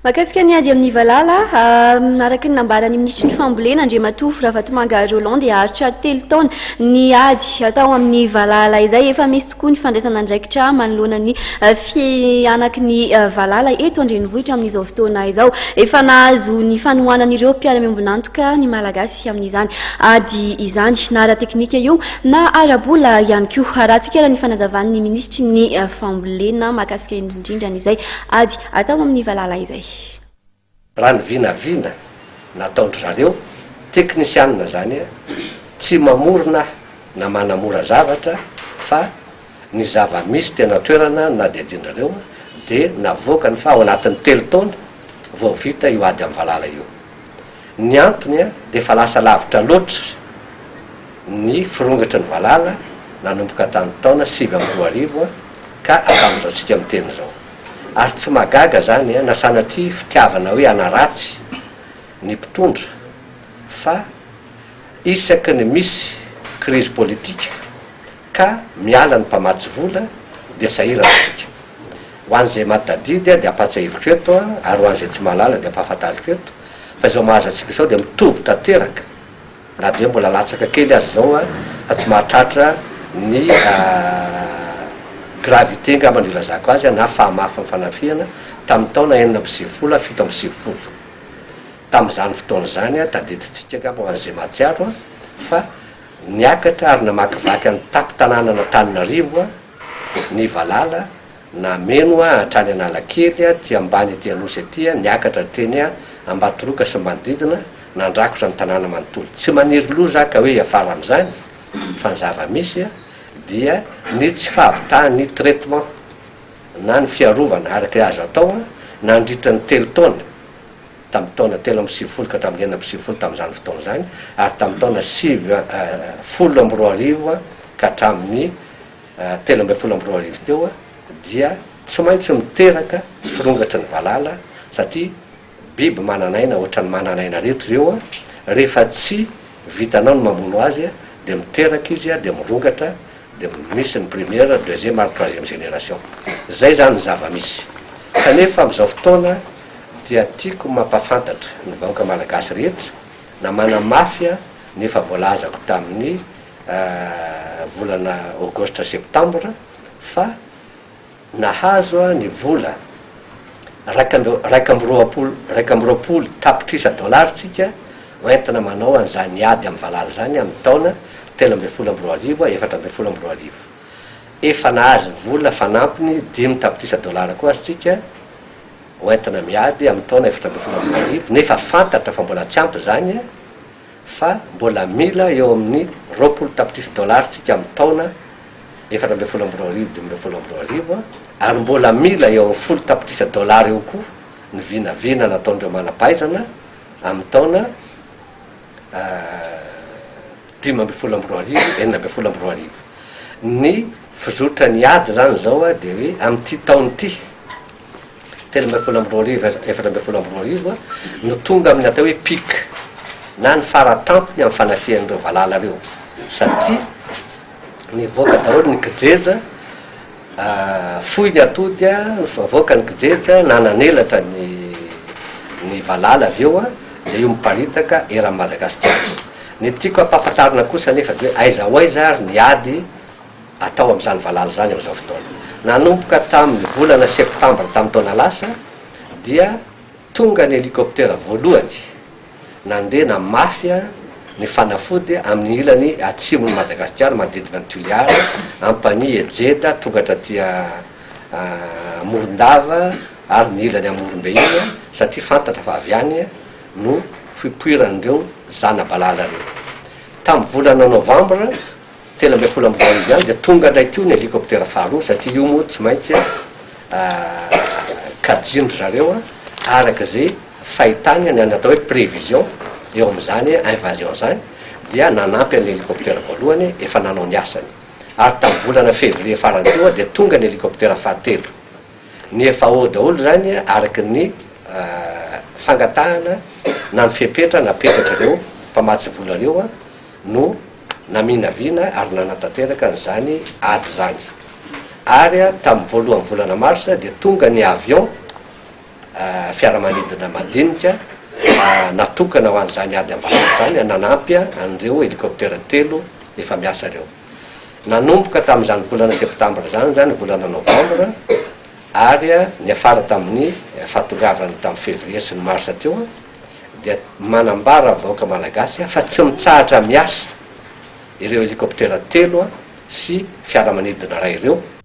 Mahakasika ny ady amin'ny valala araky ny nambarany ministry ny fambolena Andriamatofo Ravatomanga Roland dia haritra 3 taona ny ady atao amin'ny valala izay efa misy tokoa ny fandraisana andraikitra manoloana ny fianaky ny valala eto andrenivohitra amin'izao fotoana izao. Efa nahazo ny fanohanan'ireo mpiara-miombonantoka ny malagasy amin'izany ady izany na ara-teknika io na ara-bola ihany koa. Rahantsika ny fanazavan'ny ministry ny fambolena mahakasika indrindra n'izay ady atao amin'ny valala izay. Raha ny vinavina nataondry zareo teknisianina zany tsy mamorona na manamora zavatra fa ny zava-misy tena toerana na de adindrareo de navoakany fa ao anatin'ny 3 taona vao vita io ady amin'ny valala io. Ny antony de fa lasa lavitra loatra ny firongatra ny valala nanomboka tamin'ny taona 2020 ka hatramin'izao tsika miteny zao. Ary tsy magaga zany na sanatria fitiavana hoe anaratsy ny mpitondra fa isaky ny misy crise politika ka miala ny mpamatsy vola de sahirana tsika. Ho an'izay matadidy de ampatsahiviko eto ary ho an'izay tsy malala de ampahafantariko eto fa izao mahazo atsika izao de mitovy tanteraka na de hoe mbola latsaka kely azy zao tsy mahatratra ny gravité ngamba ny lazako azy na fahamafa fanafiana tamin'ny taona 1970 7 tamin'izany fotoana zany tadiditsika ngamba ho an'izay mahatsiaro fa niakatra ary namakivaky any tapy tanàna na Tananarivo ny valala na meno hatrany Analakely ty ambany ty Anosy aty niakatra teny Ambatoroka sy manodidina nandrakotra ny tanàna manontolo. Tsy maniry loha zaka hoe afara am'izany fa ny zava-misy dia ny tsy fahavitany ny traitement na ny fiarovana araky azo atao nandritra ny 3 taona tamin'ny taona 3 ka tamin'ny 9 tamin'izany fotoana zany ary tamin'ny taona 12 ka hatramin'ny 13 teo dia tsy maintsy miteraka firongatra ny valala satria biby mananaina ohatrany mananaina rehetra ireo rehefa tsy vitanao ny mamono azy de miteraka izy de mirongatra de misy ny première, deuxième ary 3e génération. Zay zany ny zava-misy. Kanefa am'izao fotoana dia tiako mampafantatra ny vahoaka malagasy rehetra na manamafia nefa voalazako tamin'ny volana aogositra septambra fa nahazo ny vola raika amby roapolo tapitrisa dolary tsika hoentina manao an'izany ady amin'ny valala zany amin'ny taona 13 efa nahazo vola fanampiny 5 tapitrisa dolary koa azytsika hoentina miady amin'ny taona 14 nefa fantatra fa mbola tsy ampy zany fa mbola mila eo amin'ny 20 tapitrisa dolary tsika amin'ny taona 14 ary mbola mila eo amin'ny 10 tapitrisa dolary eo koa ny vinavina nataondreo manampaizana amin'ny taona 15 ny fizotra ny ady zany zao de hoe am'ty taony ty 14 no tonga amin'ny atao hoe pic na ny faratampony amin'ny fanafian'ireo valala reo satria ny voaka daholo ny kijeja foy ny atody voaka ny kijeja na nanelatra ny valala aveo de io miparitaka eran'ny Madagasikara. Ny tiako ampahafantarina kosa nefa de hoe aiza ho aiza ary ny ady atao am'izany valala zany am'izao fotoana. Nanomboka tamin'ny volana septambra tamin'ny taona lasa dia tonga ny hélicoptère voalohany nandeha namafia ny fanafody amin'ny ilany atsimon'ny Madagasikara manodidina ny Tuliara ampany Ejeda tonga tatia Morondava ary ny ilany Amorombe iny satria fantatra fa avy any no fipoiran'ireo zana-balala reo. Tamin'ny volana novambra 13 de tonga ndraiky io ny hélicoptère faharoa satria io moa tsy maintsy kadindry zareo arak'izay fahitany ny atao hoe prévision eo am'izany invasion zany dia nanampy ny hélicoptère voalohany efa nanao ny asany. Ary tamin'ny volana février farany teo de tonga ny hélicoptère fahatelo. Ny efa ao daholo zany araky ny fangatahana na ny fepetra napetraka reo mpamatsy vola reo no naminavina ary nanatanteraka n'izany ady zany. Ary tamin'ny voalohany volana mars de tonga ny avion fiaramanidina madinika natokana ho an'izany ady am'valana zany nanampya an'ireo helicoptera telo efa miasa reo nanomboka tamin'izany volana septambra zany volana novembre ary ny afara tamin'ny fahatongavany tamin'ny février sy ny mars teo dia manambara vahoaka malagasy fa tsy mitsahatra miasa ireo helicoptera telo sy fiaramanidina ray ireo